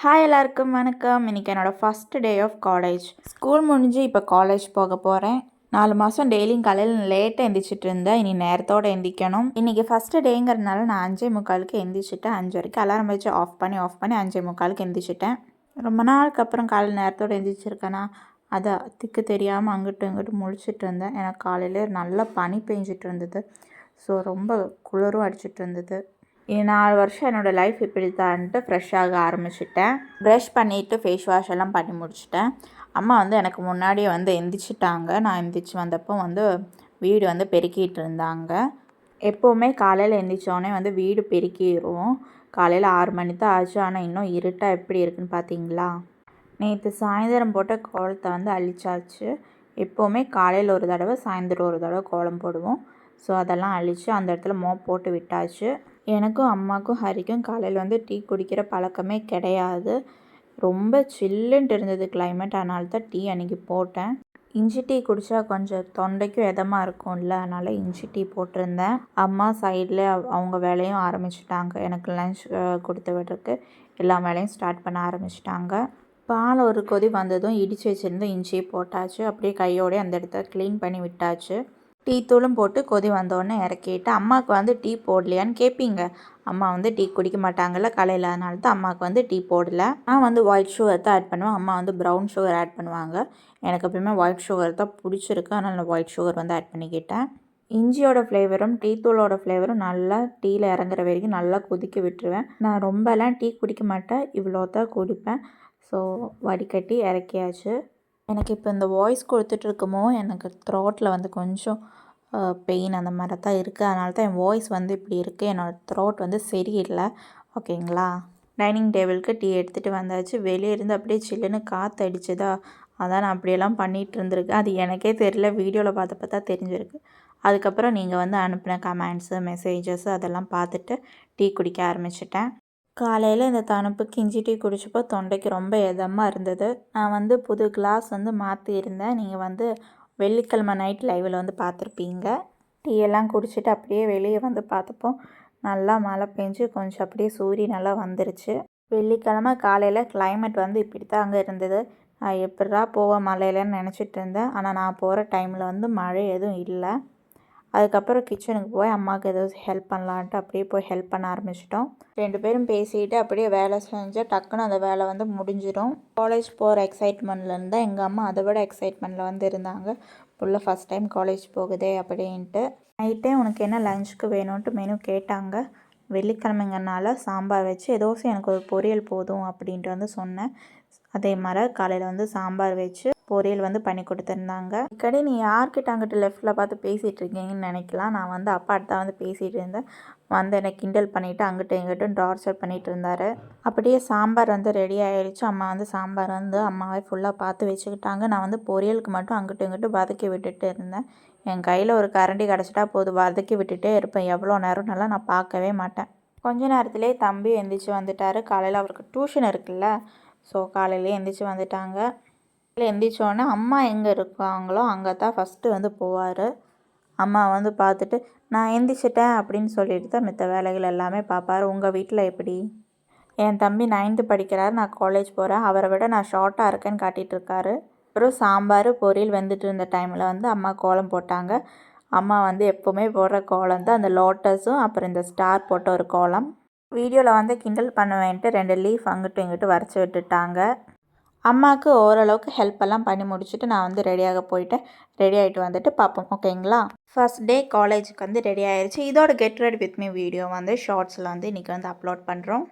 Hi எல்லாருக்கும் வணக்கம். இன்றைக்கி என்னோடய first day of college. School முடிஞ்சு இப்போ காலேஜ் போக போகிறேன். 4 மாதம் டெய்லியும் காலையில் லேட்டாக எந்திரிச்சிட்டு இருந்தேன். இனி நேரத்தோடு எந்திரிக்கணும். இன்றைக்கி ஃபஸ்ட்டு டேங்கிறதுனால நான் 5:45 எந்திரிச்சிட்டேன். 5 வரைக்கும் அலாரம் வச்சு ஆஃப் பண்ணி 5:45 எந்திரிச்சிட்டேன். ரொம்ப நாளுக்கு அப்புறம் காலையில் நேரத்தோடு எந்திரிச்சிருக்கேன்னா அதை திக்கு தெரியாமல் அங்கிட்டும் இங்கிட்டும் முழிச்சிட்டு இருந்தேன். எனக்கு காலையில் நல்லா பனி பெஞ்சிட்டு இருந்தது. ஸோ ரொம்ப குளிரும் அடிச்சிட்டு இருந்தது. 4 வருஷம் என்னோடய லைஃப் இப்படி தான்ட்டு ஃப்ரெஷ்ஷாக ஆரம்பிச்சிட்டேன். ப்ரஷ் பண்ணிவிட்டு ஃபேஸ் வாஷ் எல்லாம் பண்ணி முடிச்சிட்டேன். அம்மா எனக்கு முன்னாடியே எந்திரிச்சிட்டாங்க. நான் எந்திரிச்சு வந்தப்போ வீடு பெருக்கிட்டு இருந்தாங்க. எப்போவுமே காலையில் எந்திரிச்சோடனே வீடு பெருக்கிடுவோம். காலையில் 6 மணி தான் ஆச்சு. ஆனால் இன்னும் இருட்டாக எப்படி இருக்குன்னு பார்த்தீங்களா? நேற்று சாயந்தரம் போட்ட கோலத்தை அழிச்சாச்சு. எப்போவுமே காலையில் ஒரு தடவை சாயந்தரம் ஒரு தடவை கோலம் போடுவோம். ஸோ அதெல்லாம் அழித்து அந்த இடத்துல மோப் போட்டு விட்டாச்சு. எனக்கும் அம்மாவுக்கும் ஹரிக்கும் காலையில் டீ குடிக்கிற பழக்கமே கிடையாது. ரொம்ப சில்லுன்ட்டு இருந்தது கிளைமேட். அதனால தான் டீ அன்றைக்கி போட்டேன். இஞ்சி டீ குடித்தா கொஞ்சம் தொண்டைக்கும் இதமாக இருக்கும்ல, அதனால் இஞ்சி டீ போட்டிருந்தேன். அம்மா சைடில் அவங்க வேலையும் ஆரம்பிச்சிட்டாங்க. எனக்கு லன்ச் கொடுத்து விட்றதுக்கு எல்லா வேலையும் ஸ்டார்ட் பண்ண ஆரம்பிச்சிட்டாங்க. பால் ஒரு கொதி வந்ததும் இடித்து வச்சுருந்த இஞ்சியை போட்டாச்சு. அப்படியே கையோடய அந்த இடத்த க்ளீன் பண்ணி விட்டாச்சு. டீ தூளும் போட்டு கொதி வந்தோடனே இறக்கிட்டு அம்மாவுக்கு டீ போடலையான்னு கேட்பீங்க. அம்மா டீ குடிக்க மாட்டாங்கள்ல காலையில், அதனால தான் அம்மாவுக்கு டீ போடலை. நான் ஒயிட் சுகர் தான் ஆட் பண்ணுவேன். அம்மா ப்ரௌன் சுகர் ஆட் பண்ணுவாங்க. எனக்கு எப்பயுமே ஒயிட் சுகர் தான் பிடிச்சிருக்கு. அதனால் நான் ஒயிட் சுகர் ஆட் பண்ணிக்கிட்டேன். இஞ்சியோட ஃப்ளேவரும் டீ தூளோட ஃப்ளேவரும் நல்லா டீயில் இறங்குற வரைக்கும் நல்லா கொதிக்க விட்டுருவேன். நான் ரொம்பலாம் டீ குடிக்க மாட்டேன், இவ்வளோ தான் குடிப்பேன். ஸோ வடிகட்டி இறக்கியாச்சு. எனக்கு இப்போ இந்த வாய்ஸ் கொடுத்துட்ருக்குமோ எனக்கு த்ரோட்டில் கொஞ்சம் பெயின் அந்த மாதிரி தான் இருக்குது. அதனால தான் என் வாய்ஸ் இப்படி இருக்குது. என்னோடய த்ரோட் சரியில்லை. ஓகேங்களா? டைனிங் டேபிளுக்கு டீ எடுத்துகிட்டு வந்தாச்சு. வெளியே இருந்து அப்படியே சில்லுன்னு காற்று அடிச்சுதா, அதான் நான் அப்படியெல்லாம் பண்ணிகிட்டு இருந்திருக்கேன். அது எனக்கே தெரியல, வீடியோவில் பார்த்து தான் தெரிஞ்சிருக்கு. அதுக்கப்புறம் நீங்கள் அனுப்பின கமெண்ட்ஸு மெசேஜஸ் அதெல்லாம் பார்த்துட்டு டீ குடிக்க ஆரம்பிச்சிட்டேன். காலையில் இந்த தணுப்புக்கு இஞ்சி டீ குடிச்சப்போ தொண்டைக்கு ரொம்ப இதமாக இருந்தது. நான் புது கிளாஸ் மாற்றியிருந்தேன். நீங்கள் வெள்ளிக்கிழமை நைட் லைவில் பார்த்துருப்பீங்க. டீ எல்லாம் குடிச்சிட்டு அப்படியே வெளியே பார்த்தப்போ நல்லா மழை பெஞ்சு கொஞ்சம் அப்படியே சூரியன் நல்லா வந்துருச்சு. வெள்ளிக்கிழமை காலையில் கிளைமேட் இப்படி தான் அங்கே இருந்தது. நான் எப்படா போவேன் மழையிலன்னு நினச்சிட்டு இருந்தேன். ஆனால் நான் போகிற டைமில் மழை எதுவும் இல்லை. அதுக்கப்புறம் கிச்சனுக்கு போய் அம்மாவுக்கு ஏதாவது ஹெல்ப் பண்ணலான்ட்டு அப்படியே போய் ஹெல்ப் பண்ண ஆரம்பிச்சிட்டோம். 2 பேரும் பேசிக்கிட்டு அப்படியே வேலை செஞ்சால் டக்குன்னு அந்த வேலை முடிஞ்சிடும். காலேஜ் போகிற எக்ஸைட்மெண்ட்டில் இருந்தால் எங்கள் அம்மா அதை விட எக்ஸைட்மெண்ட்டில் இருந்தாங்க. புள்ள ஃபஸ்ட் டைம் காலேஜ் போகுதே அப்படின்ட்டு. நைட்டே உனக்கு என்ன லஞ்சுக்கு வேணும்ன்ட்டு மெனு கேட்டாங்க. வெள்ளிக்கிழமைங்கனால சாம்பார் வச்சு ஏதோசம் எனக்கு ஒரு பொரியல் போதும் அப்படின்ட்டு சொன்னேன். அதே மாதிரி காலையில் சாம்பார் வச்சு பொரியல் பண்ணி கொடுத்துருந்தாங்க. அடிக்கடி நீ யார்கிட்ட அங்கிட்ட லெஃப்ட்டில் பார்த்து பேசிகிட்டு இருக்கீங்கன்னு நினைக்கலாம். நான் அப்பாட்ட தான் பேசிகிட்டு இருந்தேன். என்னை கிண்டல் பண்ணிவிட்டு அங்கிட்ட இங்கிட்டும் டார்ச்சர் பண்ணிகிட்டு இருந்தார். அப்படியே சாம்பார் ரெடி ஆகிடுச்சு. அம்மா சாம்பார் அம்மாவே ஃபுல்லாக பார்த்து வச்சுக்கிட்டாங்க. நான் பொரியலுக்கு மட்டும் அங்கிட்டும் இங்கிட்டும் வதக்கி விட்டுட்டு இருந்தேன். என் கையில் ஒரு கரண்டி கிடச்சிட்டா போதும், வதக்கி விட்டுட்டே இருப்பேன். எவ்வளோ நேரம்னாலாம் நான் பார்க்கவே மாட்டேன். கொஞ்ச நேரத்துலேயே தம்பி எந்திரிச்சு வந்துட்டார். காலையில் அவருக்கு டியூஷன் இருக்குல்ல, ஸோ காலையிலே எந்திரிச்சு வந்துட்டாங்க. எந்திரிச்சோடனே அம்மா எங்கே இருக்காங்களோ அங்கே தான் ஃபஸ்ட்டு போவார். அம்மா பார்த்துட்டு நான் எந்திரிச்சிட்டேன் அப்படின்னு சொல்லிட்டு தான் மித்த வேலைகள் எல்லாமே பார்ப்பார். உங்கள் வீட்டில் எப்படி? என் தம்பி 9th படிக்கிறார். நான் காலேஜ் போகிறேன். அவரை விட நான் ஷார்ட்டாக இருக்கேன்னு காட்டிகிட்ருக்காரு. அப்புறம் சாம்பார் பொரியல் வெந்துட்டு இருந்த டைமில் அம்மா கோலம் போட்டாங்க. அம்மா எப்போவுமே போடுற கோலம் தான் அந்த லோட்டஸும் அப்புறம் இந்த ஸ்டார் போட்ட ஒரு கோலம். வீடியோவில் கிண்டல் பண்ணுவேன்ட்டு 2 லீஃப் அங்கிட்டும் இங்கிட்டும் வரைச்சி விட்டுட்டாங்க. அம்மாவுக்கு ஓரளவுக்கு ஹெல்ப் எல்லாம் பண்ணி முடிச்சுட்டு நான் ரெடியாக போயிட்டேன். ரெடி ஆகிட்டு வந்துட்டு பார்ப்போம். ஓகேங்களா? ஃபஸ்ட் டே காலேஜுக்கு ரெடி ஆயிடுச்சு. இதோட get ready with me video ஷார்ட்ஸில் இன்றைக்கி அப்லோட் பண்ணுறோம்.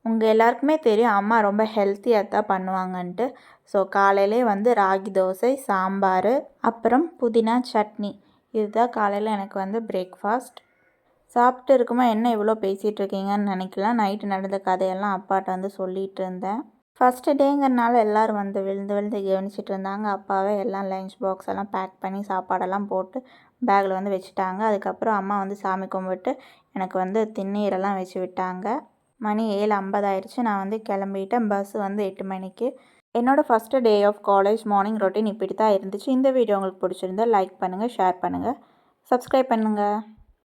உங்கள் எல்லாருக்குமே தெரியும் அம்மா ரொம்ப ஹெல்த்தியாக தான் பண்ணுவாங்கன்ட்டு. ஸோ காலையிலே ராகி தோசை, சாம்பார், அப்புறம் புதினா சட்னி, இதுதான் காலையில் எனக்கு பிரேக்ஃபாஸ்ட். சாப்பிட்டு இருக்குமா என்ன இவ்வளோ பேசிகிட்டு இருக்கீங்கன்னு நினைக்கலாம். நைட்டு நடந்த கதையெல்லாம் அப்பாட்ட சொல்லிகிட்டு இருந்தேன். ஃபஸ்ட்டு டேங்கிறனால எல்லோரும் விழுந்து விழுந்து கவனிச்சிட்டு இருந்தாங்க. அப்பாவே எல்லாம் லஞ்ச் பாக்ஸ் எல்லாம் பேக் பண்ணி சாப்பாடெல்லாம் போட்டு பேக்கில் வச்சுட்டாங்க. அதுக்கப்புறம் அம்மா சாமி கும்பிட்டு எனக்கு திண்ணீரெல்லாம் வச்சு விட்டாங்க. மணி 7:50 ஆயிடுச்சு. நான் கிளம்பிட்டேன். பஸ்ஸு 8 மணிக்கு. என்னோடய first day of college morning routine இப்படி தான் இருந்துச்சு. இந்த வீடியோ உங்களுக்கு பிடிச்சிருந்தா லைக் பண்ணுங்கள், ஷேர் பண்ணுங்கள், சப்ஸ்கிரைப் பண்ணுங்கள்.